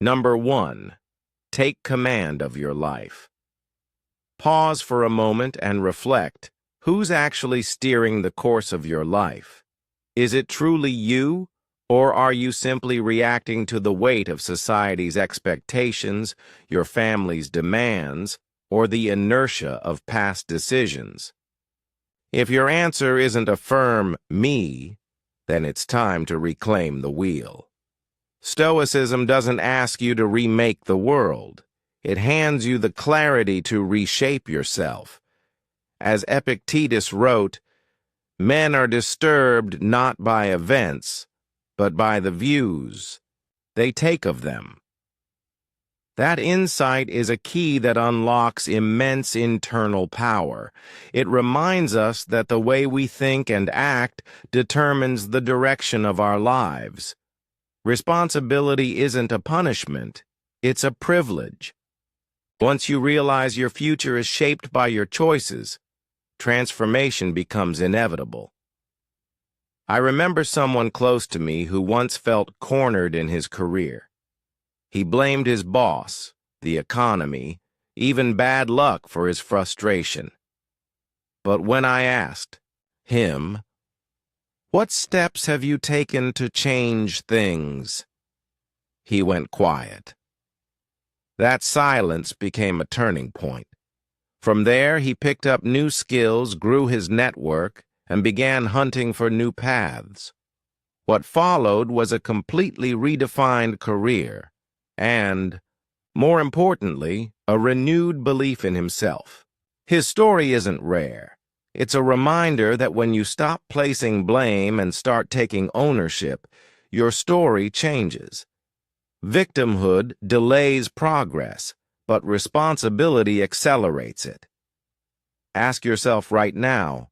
Number 1. Take command of your life. Pause for a moment and reflect. Who's actually steering the course of your life? Is it truly you, or are you simply reacting to the weight of society's expectations, your family's demands, or the inertia of past decisions? If your answer isn't a firm me, then it's time to reclaim the wheel. Stoicism doesn't ask you to remake the world. It hands you the clarity to reshape yourself. As Epictetus wrote, "Men are disturbed not by events, but by the views they take of them." That insight is a key that unlocks immense internal power. It reminds us that the way we think and act determines the direction of our lives. Responsibility isn't a punishment, it's a privilege. Once you realize your future is shaped by your choices, transformation becomes inevitable. I remember someone close to me who once felt cornered in his career. He blamed his boss, the economy, even bad luck for his frustration. But when I asked him, "What steps have you taken to change things?" he went quiet. That silence became a turning point. From there, he picked up new skills, grew his network, and began hunting for new paths. What followed was a completely redefined career and, more importantly, a renewed belief in himself. His story isn't rare. It's a reminder that when you stop placing blame and start taking ownership, your story changes. Victimhood delays progress, but responsibility accelerates it. Ask yourself right now,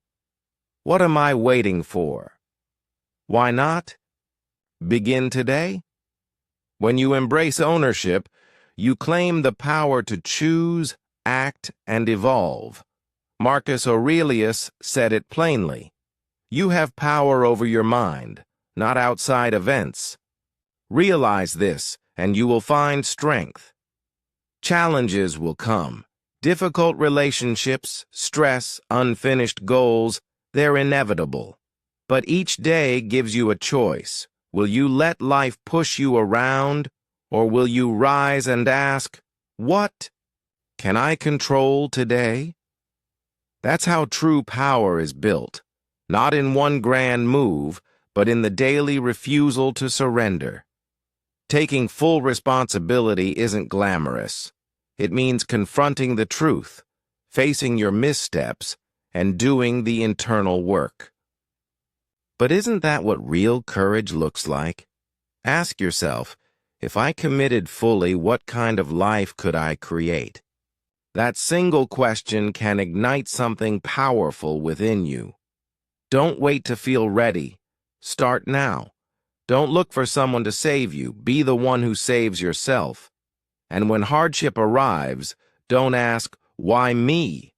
what am I waiting for? Why not? Begin today. When you embrace ownership, you claim the power to choose, act, and evolve. Marcus Aurelius said it plainly. You have power over your mind, not outside events. Realize this, and you will find strength. Challenges will come. Difficult relationships, stress, unfinished goals, they're inevitable. But each day gives you a choice. Will you let life push you around, or will you rise and ask, "What can I control today?" That's how true power is built, not in one grand move, but in the daily refusal to surrender. Taking full responsibility isn't glamorous. It means confronting the truth, facing your missteps, and doing the internal work. But isn't that what real courage looks like? Ask yourself, if I committed fully, what kind of life could I create? That single question can ignite something powerful within you. Don't wait to feel ready. Start now. Don't look for someone to save you. Be the one who saves yourself. And when hardship arrives, don't ask, "Why me?"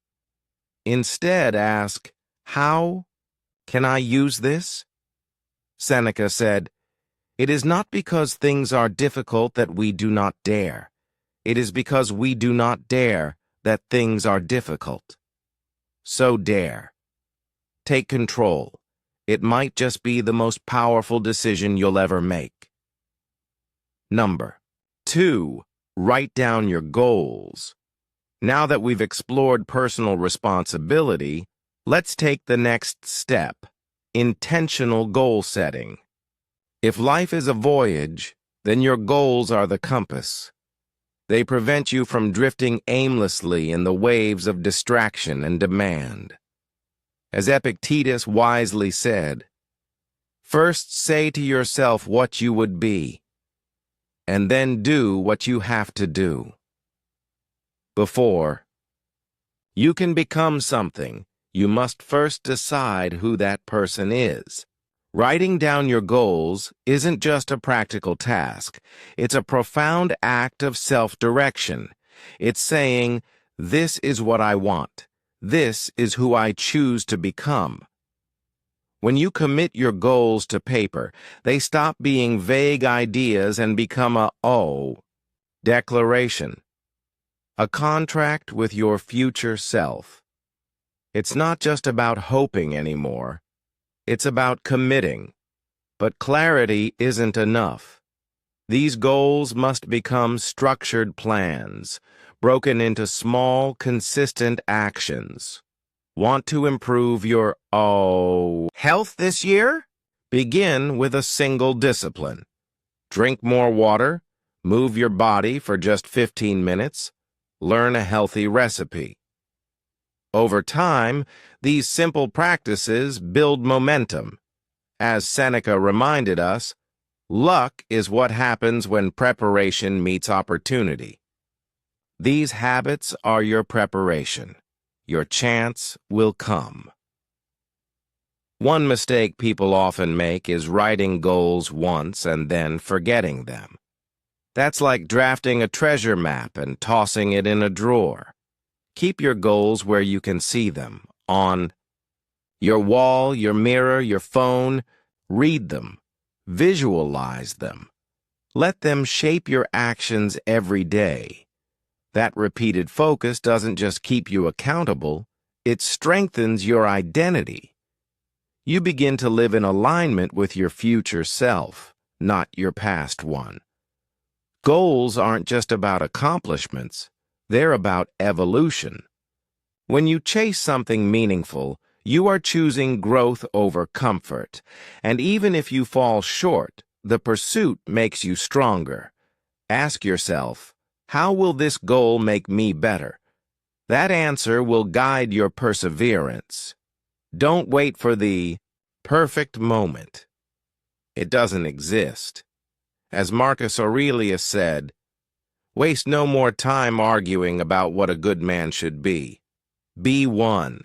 Instead, ask, "How can I use this?" Seneca said, "It is not because things are difficult that we do not dare. It is because we do not dare that things are difficult." So dare. Take control. It might just be the most powerful decision you'll ever make. Number 2. Write down your goals. Now that we've explored personal responsibility, let's take the next step, intentional goal setting. If life is a voyage, then your goals are the compass. They prevent you from drifting aimlessly in the waves of distraction and demand. As Epictetus wisely said, "First say to yourself what you would be, and then do what you have to do." Before you can become something, you must first decide who that person is. Writing down your goals isn't just a practical task. It's a profound act of self-direction. It's saying, "This is what I want. This is who I choose to become." When you commit your goals to paper, they stop being vague ideas and become a, "Oh, Declaration. A contract with your future self. It's not just about hoping anymore. It's about committing. But clarity isn't enough. These goals must become structured plans, broken into small, consistent actions. Want to improve your health this year? Begin with a single discipline. Drink more water, move your body for just 15 minutes, learn a healthy recipe. Over time, these simple practices build momentum. As Seneca reminded us, luck is what happens when preparation meets opportunity. These habits are your preparation. Your chance will come. One mistake people often make is writing goals once and then forgetting them. That's like drafting a treasure map and tossing it in a drawer. Keep your goals where you can see them, on your wall, your mirror, your phone. Read them. Visualize them. Let them shape your actions every day. That repeated focus doesn't just keep you accountable, it strengthens your identity. You begin to live in alignment with your future self, not your past one. Goals aren't just about accomplishments, they're about evolution. When you chase something meaningful, you are choosing growth over comfort, and even if you fall short, the pursuit makes you stronger. Ask yourself, how will this goal make me better? That answer will guide your perseverance. Don't wait for the perfect moment. It doesn't exist. As Marcus Aurelius said, waste no more time arguing about what a good man should be. Be one.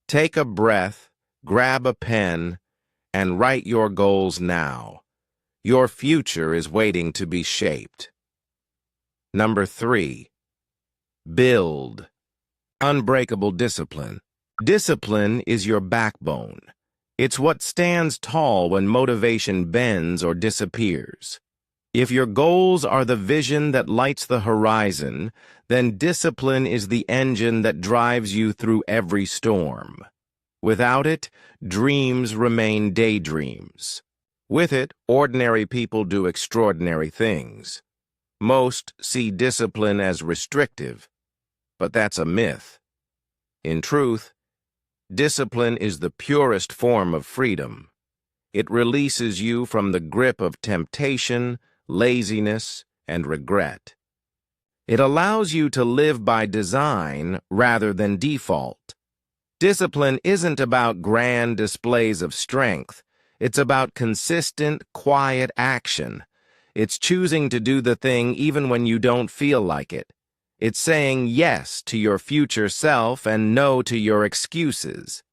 Take a breath, grab a pen, and write your goals now. Your future is waiting to be shaped. Number 3. Build. Unbreakable discipline. Discipline is your backbone. It's what stands tall when motivation bends or disappears. If your goals are the vision that lights the horizon, then discipline is the engine that drives you through every storm. Without it, dreams remain daydreams. With it, ordinary people do extraordinary things. Most see discipline as restrictive, but that's a myth. In truth, discipline is the purest form of freedom. It releases you from the grip of temptation, laziness, and regret. It allows you to live by design rather than default. Discipline isn't about grand displays of strength. It's about consistent, quiet action. It's choosing to do the thing even when you don't feel like it. It's saying yes to your future self and no to your excuses.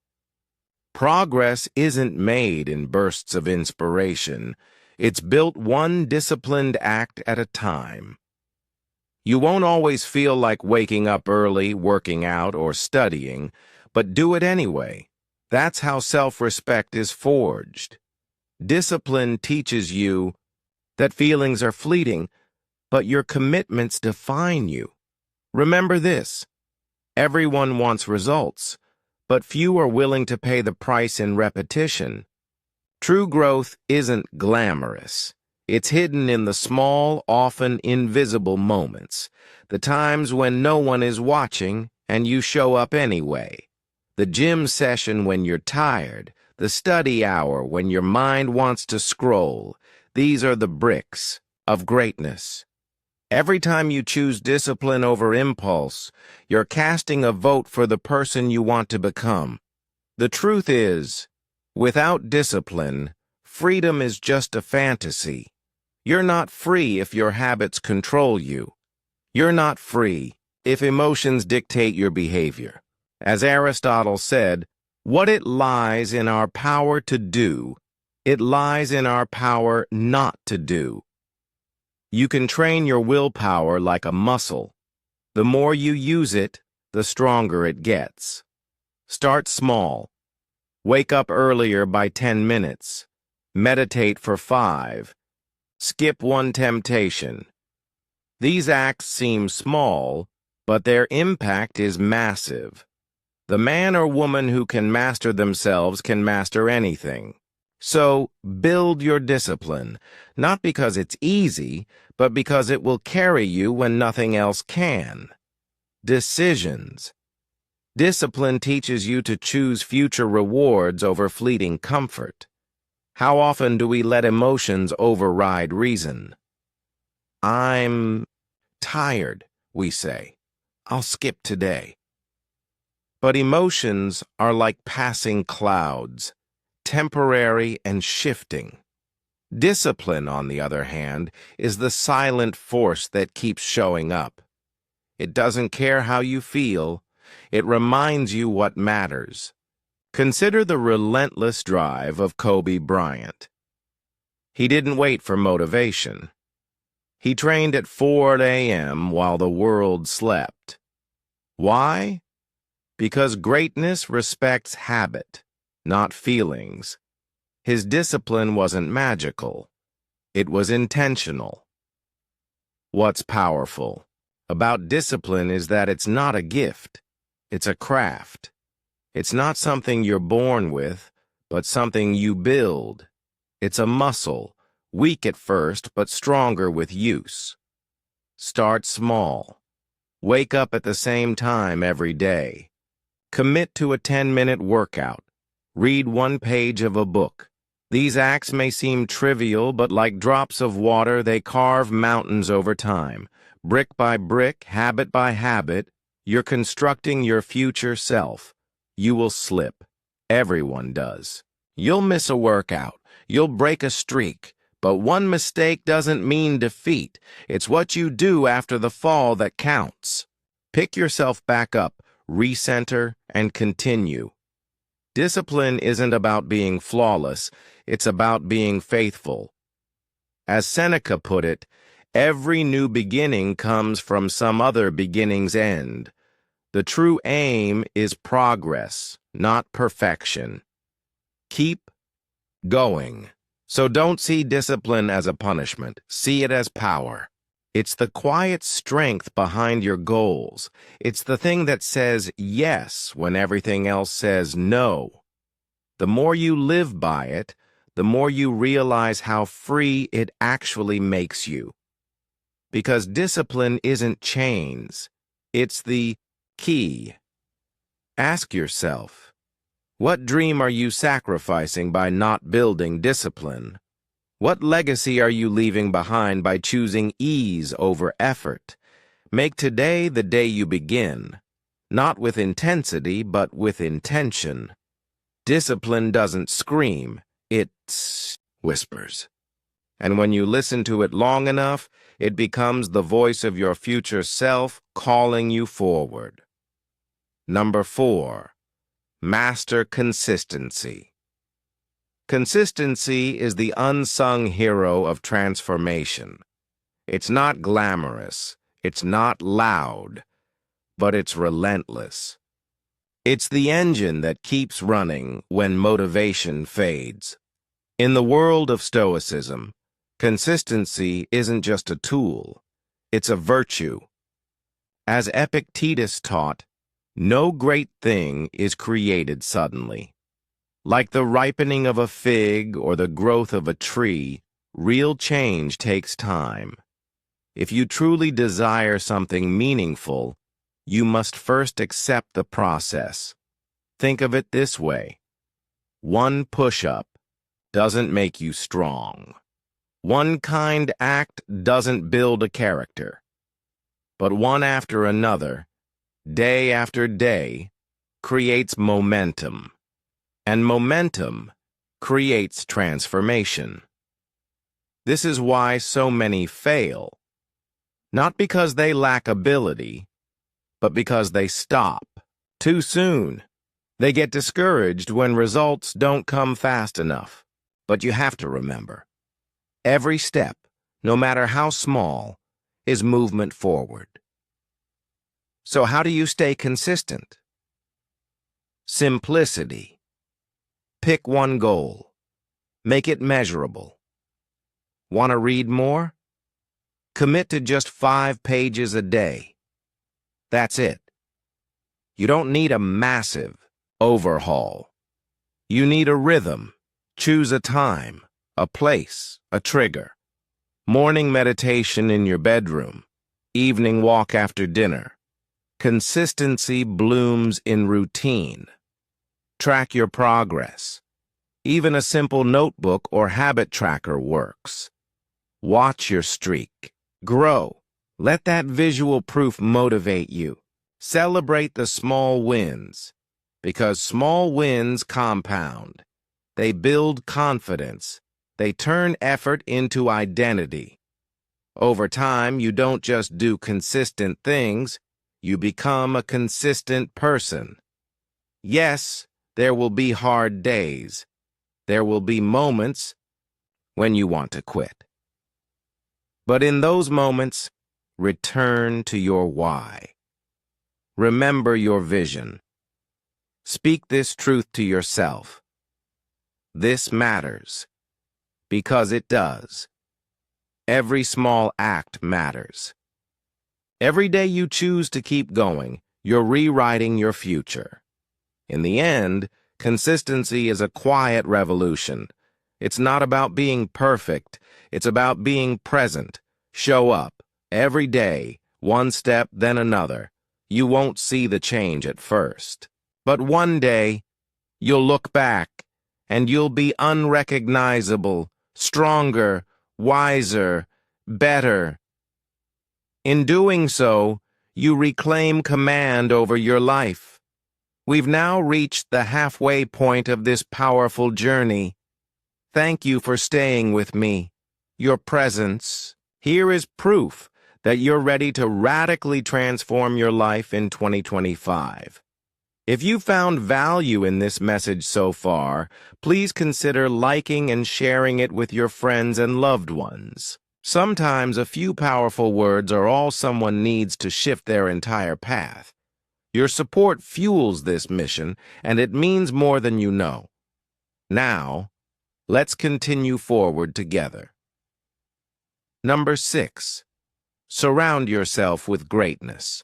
Progress isn't made in bursts of inspiration. It's built one disciplined act at a time. You won't always feel like waking up early, working out, or studying, but do it anyway. That's how self-respect is forged. Discipline teaches you that feelings are fleeting, but your commitments define you. Remember this: everyone wants results, but few are willing to pay the price in repetition. True growth isn't glamorous. It's hidden in the small, often invisible moments, the times when no one is watching and you show up anyway. The gym session when you're tired, the study hour when your mind wants to scroll. These are the bricks of greatness. Every time you choose discipline over impulse, you're casting a vote for the person you want to become. The truth is, without discipline, freedom is just a fantasy. You're not free if your habits control you. You're not free if emotions dictate your behavior. As Aristotle said, what it lies in our power to do, it lies in our power not to do. You can train your willpower like a muscle. The more you use it, the stronger it gets. Start small. Wake up earlier by 10 minutes. Meditate for 5. Skip one temptation. These acts seem small, but their impact is massive. The man or woman who can master themselves can master anything. So, build your discipline, not because it's easy, but because it will carry you when nothing else can. Decisions. Discipline teaches you to choose future rewards over fleeting comfort. How often do we let emotions override reason? I'm tired, we say. I'll skip today. But emotions are like passing clouds, temporary and shifting. Discipline, on the other hand, is the silent force that keeps showing up. It doesn't care how you feel. It reminds you what matters. Consider the relentless drive of Kobe Bryant. He didn't wait for motivation. He trained at 4 a.m. while the world slept. Why? Because greatness respects habit, not feelings. His discipline wasn't magical. It was intentional. What's powerful about discipline is that it's not a gift. It's a craft. It's not something you're born with, but something you build. It's a muscle, weak at first, but stronger with use. Start small. Wake up at the same time every day. Commit to a 10-minute workout. Read one page of a book. These acts may seem trivial, but like drops of water, they carve mountains over time. Brick by brick, habit by habit, you're constructing your future self. You will slip. Everyone does. You'll miss a workout. You'll break a streak. But one mistake doesn't mean defeat. It's what you do after the fall that counts. Pick yourself back up, recenter, and continue. Discipline isn't about being flawless. It's about being faithful. As Seneca put it, every new beginning comes from some other beginning's end. The true aim is progress, not perfection. Keep going. So don't see discipline as a punishment. See it as power. It's the quiet strength behind your goals. It's the thing that says yes when everything else says no. The more you live by it, the more you realize how free it actually makes you. Because discipline isn't chains. It's the key. Ask yourself, what dream are you sacrificing by not building discipline? What legacy are you leaving behind by choosing ease over effort? Make today the day you begin, not with intensity, but with intention. Discipline doesn't scream, it whispers. And when you listen to it long enough, it becomes the voice of your future self calling you forward. Number 4, master consistency. Consistency is the unsung hero of transformation. It's not glamorous, it's not loud, but it's relentless. It's the engine that keeps running when motivation fades. In the world of Stoicism, consistency isn't just a tool, it's a virtue. As Epictetus taught, no great thing is created suddenly. Like the ripening of a fig or the growth of a tree, real change takes time. If you truly desire something meaningful, you must first accept the process. Think of it this way. One push-up doesn't make you strong. One kind act doesn't build a character. But one after another, day after day, creates momentum. And momentum creates transformation. This is why so many fail. Not because they lack ability, but because they stop too soon. They get discouraged when results don't come fast enough. But you have to remember, every step, no matter how small, is movement forward. So how do you stay consistent? Simplicity. Pick one goal. Make it measurable. Want to read more? Commit to just 5 pages a day. That's it. You don't need a massive overhaul. You need a rhythm. Choose a time, a place, a trigger. Morning meditation in your bedroom. Evening walk after dinner. Consistency blooms in routine. Track your progress. Even a simple notebook or habit tracker works. Watch your streak. Grow. Let that visual proof motivate you. Celebrate the small wins, because small wins compound. They build confidence. They turn effort into identity. Over time, you don't just do consistent things, you become a consistent person. Yes, there will be hard days. There will be moments when you want to quit. But in those moments, return to your why. Remember your vision. Speak this truth to yourself. This matters, because it does. Every small act matters. Every day you choose to keep going, you're rewriting your future. In the end, consistency is a quiet revolution. It's not about being perfect. It's about being present. Show up every day, one step, then another. You won't see the change at first. But one day, you'll look back, and you'll be unrecognizable, stronger, wiser, better. In doing so, you reclaim command over your life. We've now reached the halfway point of this powerful journey. Thank you for staying with me. Your presence here is proof that you're ready to radically transform your life in 2025. If you found value in this message so far, please consider liking and sharing it with your friends and loved ones. Sometimes a few powerful words are all someone needs to shift their entire path. Your support fuels this mission, and it means more than you know. Now, let's continue forward together. Number 6. Surround yourself with greatness.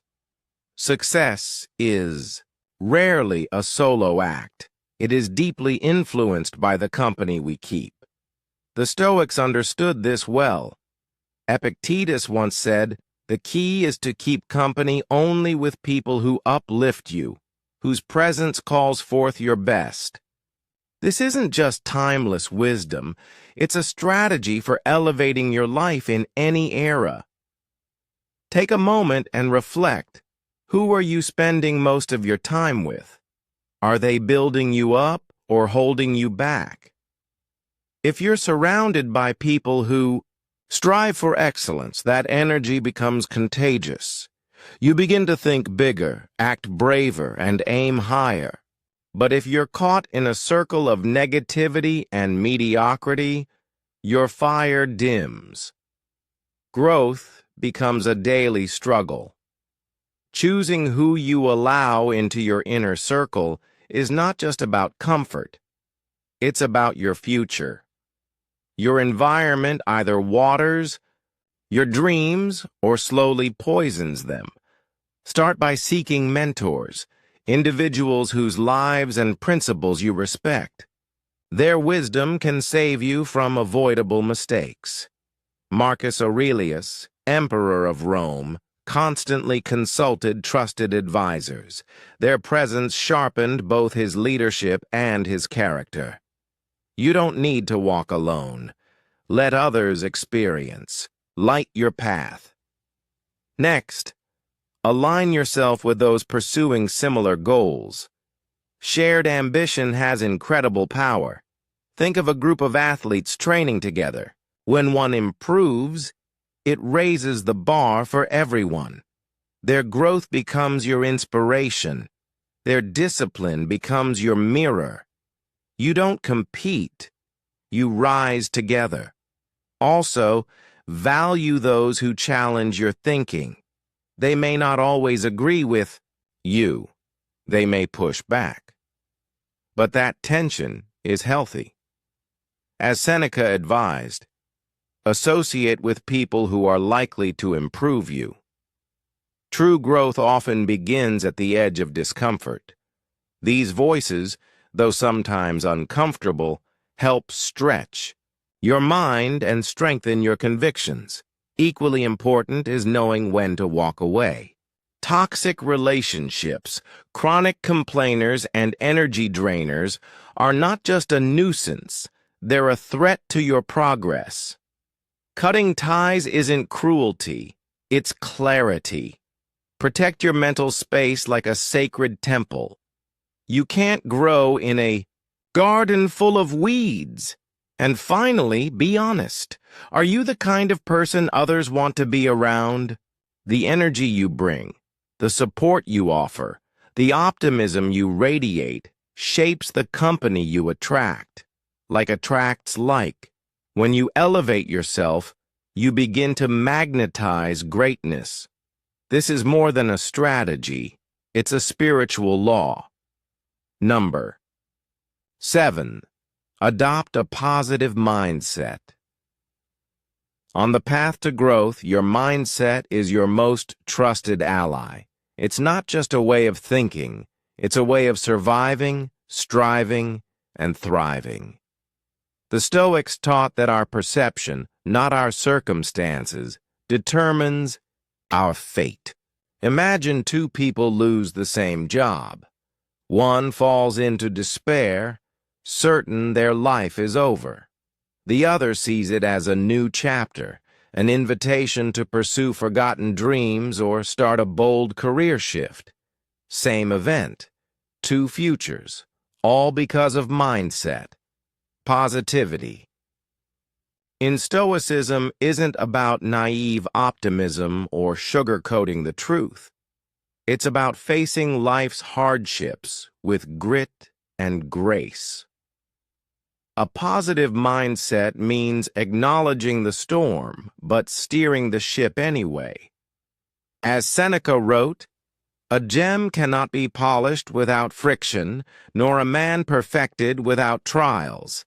Success is rarely a solo act. It is deeply influenced by the company we keep. The Stoics understood this well. Epictetus once said, "The key is to keep company only with people who uplift you, whose presence calls forth your best." This isn't just timeless wisdom, it's a strategy for elevating your life in any era. Take a moment and reflect. Who are you spending most of your time with? Are they building you up or holding you back? If you're surrounded by people who strive for excellence, that energy becomes contagious. You begin to think bigger, act braver, and aim higher. But if you're caught in a circle of negativity and mediocrity, your fire dims. Growth becomes a daily struggle. Choosing who you allow into your inner circle is not just about comfort. It's about your future. Your environment either waters your dreams or slowly poisons them. Start by seeking mentors, individuals whose lives and principles you respect. Their wisdom can save you from avoidable mistakes. Marcus Aurelius, Emperor of Rome, constantly consulted trusted advisors. Their presence sharpened both his leadership and his character. You don't need to walk alone. Let others experience. Light your path. Next, align yourself with those pursuing similar goals. Shared ambition has incredible power. Think of a group of athletes training together. When one improves, it raises the bar for everyone. Their growth becomes your inspiration. Their discipline becomes your mirror. You don't compete. You rise together. Also, value those who challenge your thinking. They may not always agree with you. They may push back. But that tension is healthy. As Seneca advised, Associate with people who are likely to improve you. True growth often begins at the edge of discomfort. These voices, though sometimes uncomfortable, help stretch your mind and strengthen your convictions. Equally important is knowing when to walk away. Toxic relationships, chronic complainers, and energy drainers are not just a nuisance, they're a threat to your progress. Cutting ties isn't cruelty, it's clarity. Protect your mental space like a sacred temple. You can't grow in a garden full of weeds. And finally, be honest. Are you the kind of person others want to be around? The energy you bring, the support you offer, the optimism you radiate shapes the company you attract. Like attracts like. When you elevate yourself, you begin to magnetize greatness. This is more than a strategy. It's a spiritual law. Number 7. Adopt a positive mindset. On the path to growth, your mindset is your most trusted ally. It's not just a way of thinking, it's a way of surviving, striving, and thriving. The Stoics taught that our perception, not our circumstances, determines our fate. Imagine two people lose the same job. One falls into despair, certain their life is over. The other sees it as a new chapter, an invitation to pursue forgotten dreams or start a bold career shift. Same event, two futures, all because of mindset, positivity. In Stoicism isn't about naive optimism or sugarcoating the truth. It's about facing life's hardships with grit and grace. A positive mindset means acknowledging the storm, but steering the ship anyway. As Seneca wrote, "A gem cannot be polished without friction, nor a man perfected without trials.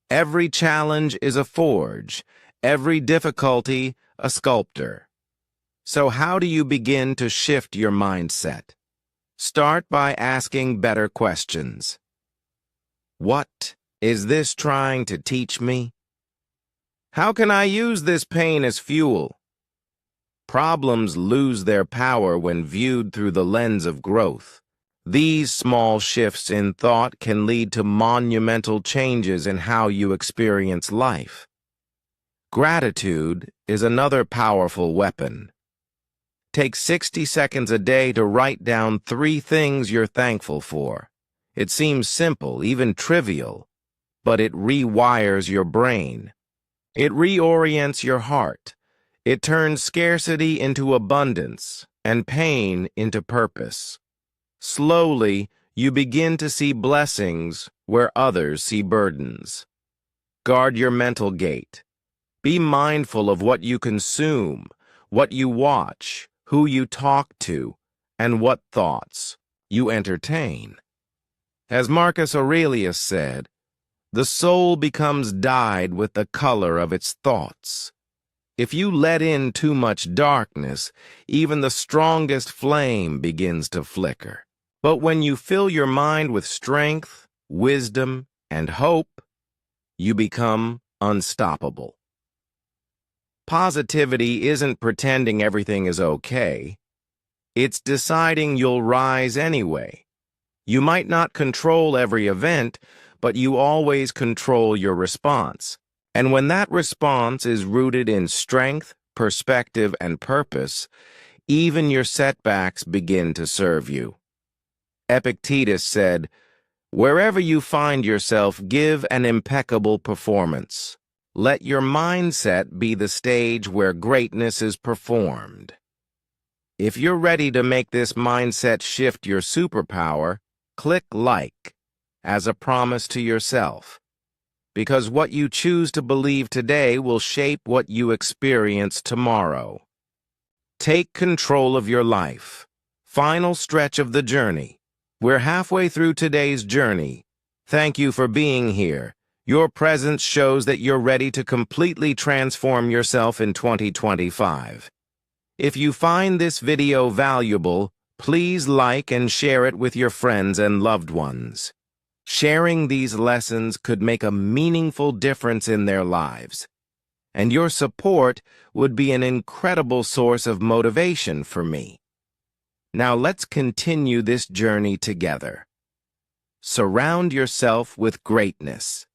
Every challenge is a forge, every difficulty a sculptor." So how do you begin to shift your mindset? Start by asking better questions. What is this trying to teach me? How can I use this pain as fuel? Problems lose their power when viewed through the lens of growth. These small shifts in thought can lead to monumental changes in how you experience life. Gratitude is another powerful weapon. Take 60 seconds a day to write down 3 things you're thankful for. It seems simple, even trivial, but it rewires your brain. It reorients your heart. It turns scarcity into abundance and pain into purpose. Slowly, you begin to see blessings where others see burdens. Guard your mental gate. Be mindful of what you consume, what you watch, who you talk to, and what thoughts you entertain. As Marcus Aurelius said, the soul becomes dyed with the color of its thoughts. If you let in too much darkness, even the strongest flame begins to flicker. But when you fill your mind with strength, wisdom, and hope, you become unstoppable. Positivity isn't pretending everything is okay. It's deciding you'll rise anyway. You might not control every event, but you always control your response. And when that response is rooted in strength, perspective, and purpose, even your setbacks begin to serve you. Epictetus said, "Wherever you find yourself, give an impeccable performance. Let your mindset be the stage where greatness is performed." If you're ready to make this mindset shift your superpower, click like as a promise to yourself. Because what you choose to believe today will shape what you experience tomorrow. Take control of your life. Final stretch of the journey. We're halfway through today's journey. Thank you for being here. Your presence shows that you're ready to completely transform yourself in 2025. If you find this video valuable, please like and share it with your friends and loved ones. Sharing these lessons could make a meaningful difference in their lives, and your support would be an incredible source of motivation for me. Now let's continue this journey together. Surround yourself with greatness.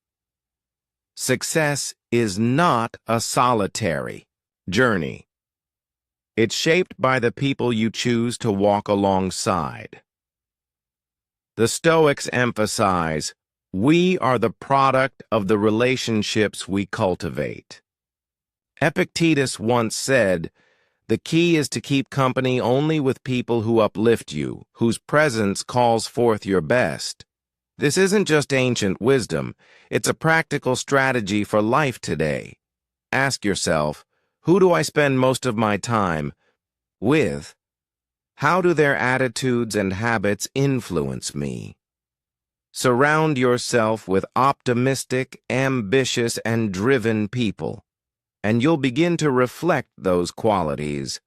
Success is not a solitary journey. It's shaped by the people you choose to walk alongside. The Stoics emphasize, we are the product of the relationships we cultivate. Epictetus once said, the key is to keep company only with people who uplift you, whose presence calls forth your best. This isn't just ancient wisdom, it's a practical strategy for life today. Ask yourself, who do I spend most of my time with? How do their attitudes and habits influence me? Surround yourself with optimistic, ambitious, and driven people, and you'll begin to reflect those qualities.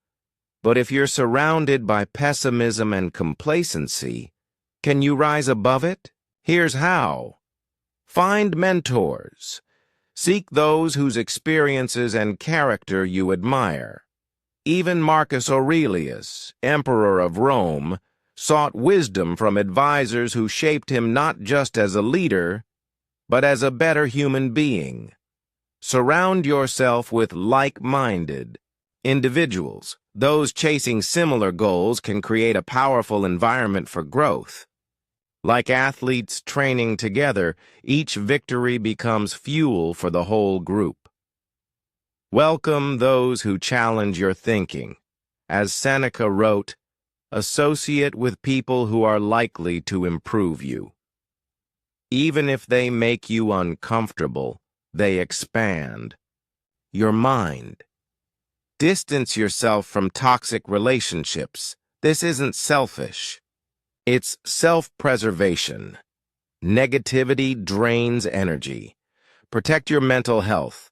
But if you're surrounded by pessimism and complacency, can you rise above it? Here's how. Find mentors. Seek those whose experiences and character you admire. Even Marcus Aurelius, Emperor of Rome, sought wisdom from advisors who shaped him not just as a leader, but as a better human being. Surround yourself with like-minded individuals. Those chasing similar goals can create a powerful environment for growth. Like athletes training together, each victory becomes fuel for the whole group. Welcome those who challenge your thinking. As Seneca wrote, associate with people who are likely to improve you. Even if they make you uncomfortable, they expand your mind. Distance yourself from toxic relationships. This isn't selfish. It's self-preservation. Negativity drains energy. Protect your mental health.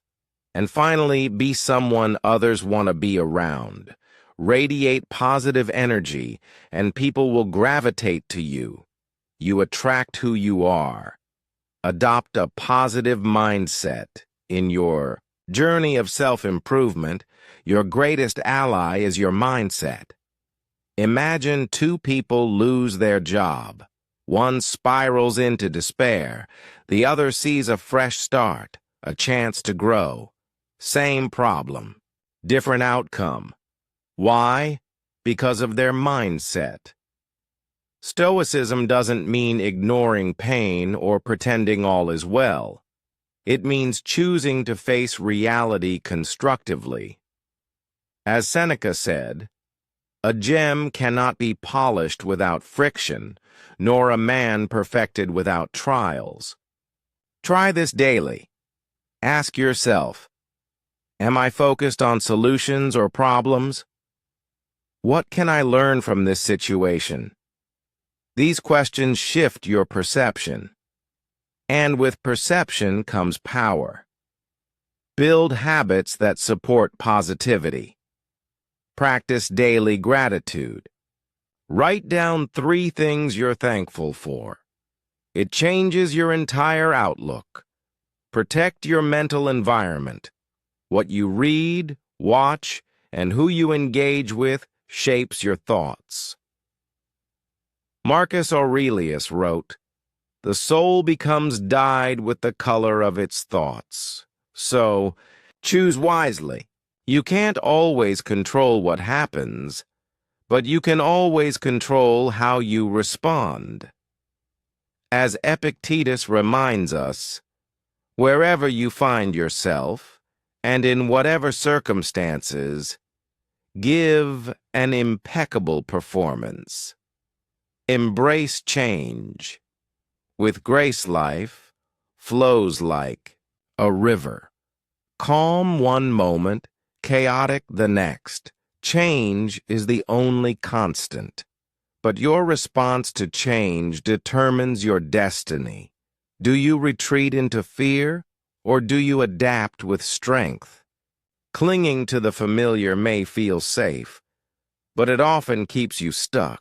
And finally, be someone others want to be around. Radiate positive energy, and people will gravitate to you. You attract who you are. Adopt a positive mindset. In your journey of self-improvement, your greatest ally is your mindset. Imagine two people lose their job. One spirals into despair. The other sees a fresh start, a chance to grow. Same problem, different outcome. Why? Because of their mindset. Stoicism doesn't mean ignoring pain or pretending all is well. It means choosing to face reality constructively. As Seneca said, a gem cannot be polished without friction, nor a man perfected without trials. Try this daily. Ask yourself, am I focused on solutions or problems? What can I learn from this situation? These questions shift your perception. And with perception comes power. Build habits that support positivity. Practice daily gratitude. Write down 3 things you're thankful for. It changes your entire outlook. Protect your mental environment. What you read, watch, and who you engage with shapes your thoughts. Marcus Aurelius wrote, "The soul becomes dyed with the color of its thoughts." So, choose wisely. You can't always control what happens, but you can always control how you respond. As Epictetus reminds us, wherever you find yourself, and in whatever circumstances, give an impeccable performance. Embrace change. With grace, life flows like a river. Calm one moment, chaotic the next. Change is the only constant. But your response to change determines your destiny. Do you retreat into fear, or do you adapt with strength? Clinging to the familiar may feel safe, but it often keeps you stuck.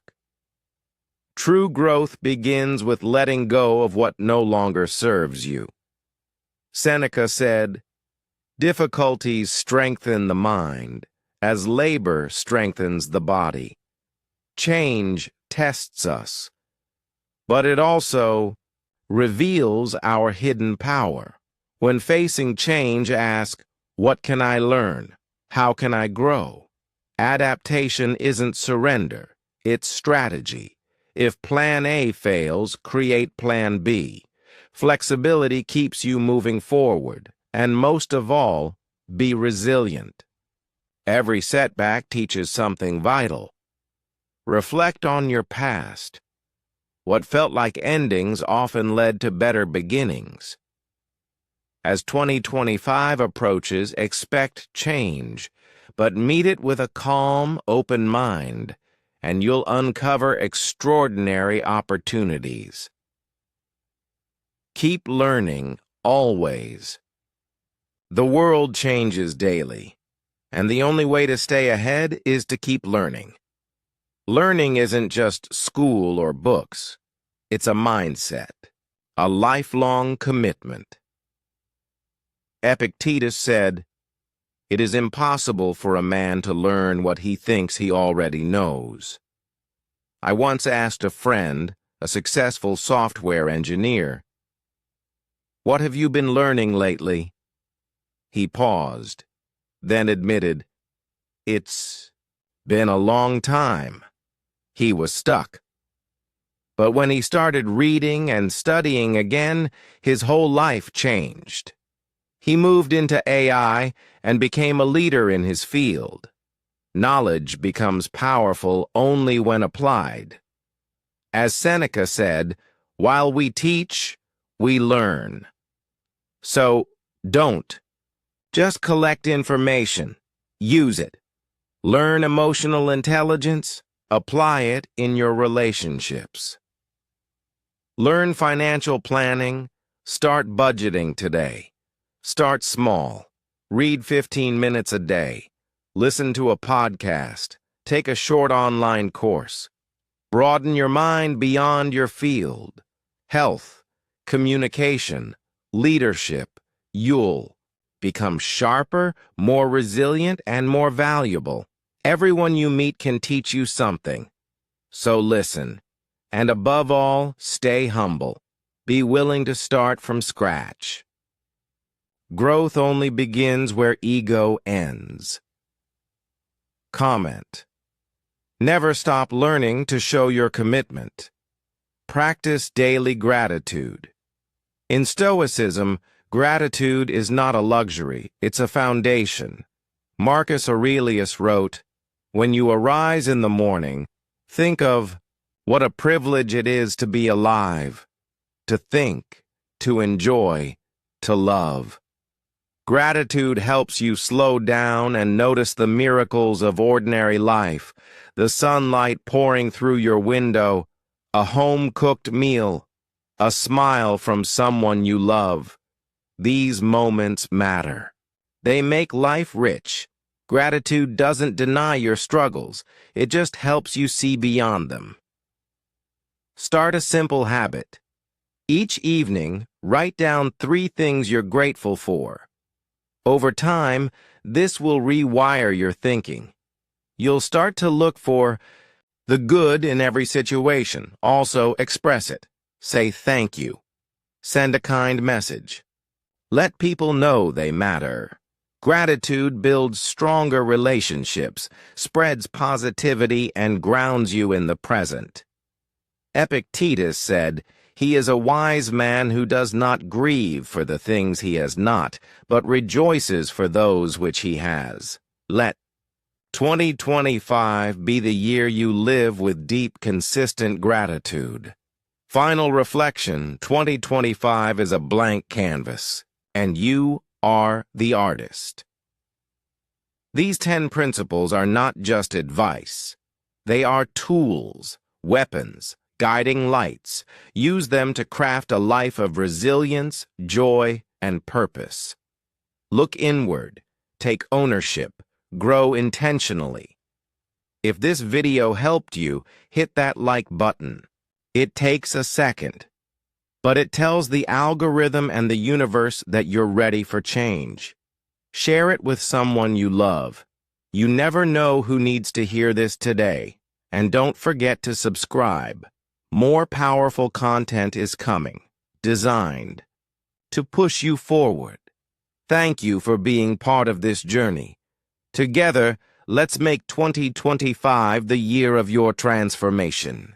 True growth begins with letting go of what no longer serves you. Seneca said, "Difficulties strengthen the mind, as labor strengthens the body. Change tests us, but it also reveals our hidden power. When facing change, ask, what can I learn? How can I grow?" Adaptation isn't surrender, it's strategy. If Plan A fails, create Plan B. Flexibility keeps you moving forward, and most of all, be resilient. Every setback teaches something vital. Reflect on your past. What felt like endings often led to better beginnings. As 2025 approaches, expect change, but meet it with a calm, open mind, and you'll uncover extraordinary opportunities. Keep learning, always. The world changes daily, and the only way to stay ahead is to keep learning. Learning isn't just school or books. It's a mindset, a lifelong commitment. Epictetus said, "It is impossible for a man to learn what he thinks he already knows." I once asked a friend, a successful software engineer, "What have you been learning lately?" He paused, then admitted, "It's been a long time." He was stuck. But when he started reading and studying again, his whole life changed. He moved into AI and became a leader in his field. Knowledge becomes powerful only when applied. As Seneca said, "While we teach, we learn." So, don't just collect information. Use it. Learn emotional intelligence. Apply it in your relationships. Learn financial planning. Start budgeting today. Start small. Read 15 minutes a day. Listen to a podcast. Take a short online course. Broaden your mind beyond your field. Health, communication, leadership. You'll become sharper, more resilient, and more valuable. Everyone you meet can teach you something. So listen. And above all, stay humble. Be willing to start from scratch. Growth only begins where ego ends. Comment. Never stop learning to show your commitment. Practice daily gratitude. In Stoicism, gratitude is not a luxury, it's a foundation. Marcus Aurelius wrote, "When you arise in the morning, think of what a privilege it is to be alive, to think, to enjoy, to love." Gratitude helps you slow down and notice the miracles of ordinary life, the sunlight pouring through your window, a home-cooked meal, a smile from someone you love. These moments matter. They make life rich. Gratitude doesn't deny your struggles. It just helps you see beyond them. Start a simple habit. Each evening, write down 3 things you're grateful for. Over time, this will rewire your thinking. You'll start to look for the good in every situation. Also, express it. Say thank you. Send a kind message. Let people know they matter. Gratitude builds stronger relationships, spreads positivity, and grounds you in the present. Epictetus said, "He is a wise man who does not grieve for the things he has not, but rejoices for those which he has." Let 2025 be the year you live with deep, consistent gratitude. Final reflection, 2025 is a blank canvas, and you are the artist. These 10 principles are not just advice. They are tools, weapons, guiding lights. Use them to craft a life of resilience, joy, and purpose. Look inward, take ownership, grow intentionally. If this video helped you, hit that like button. It takes a second, but it tells the algorithm and the universe that you're ready for change. Share it with someone you love. You never know who needs to hear this today. And don't forget to subscribe. More powerful content is coming, designed to push you forward. Thank you for being part of this journey. Together, let's make 2025 the year of your transformation.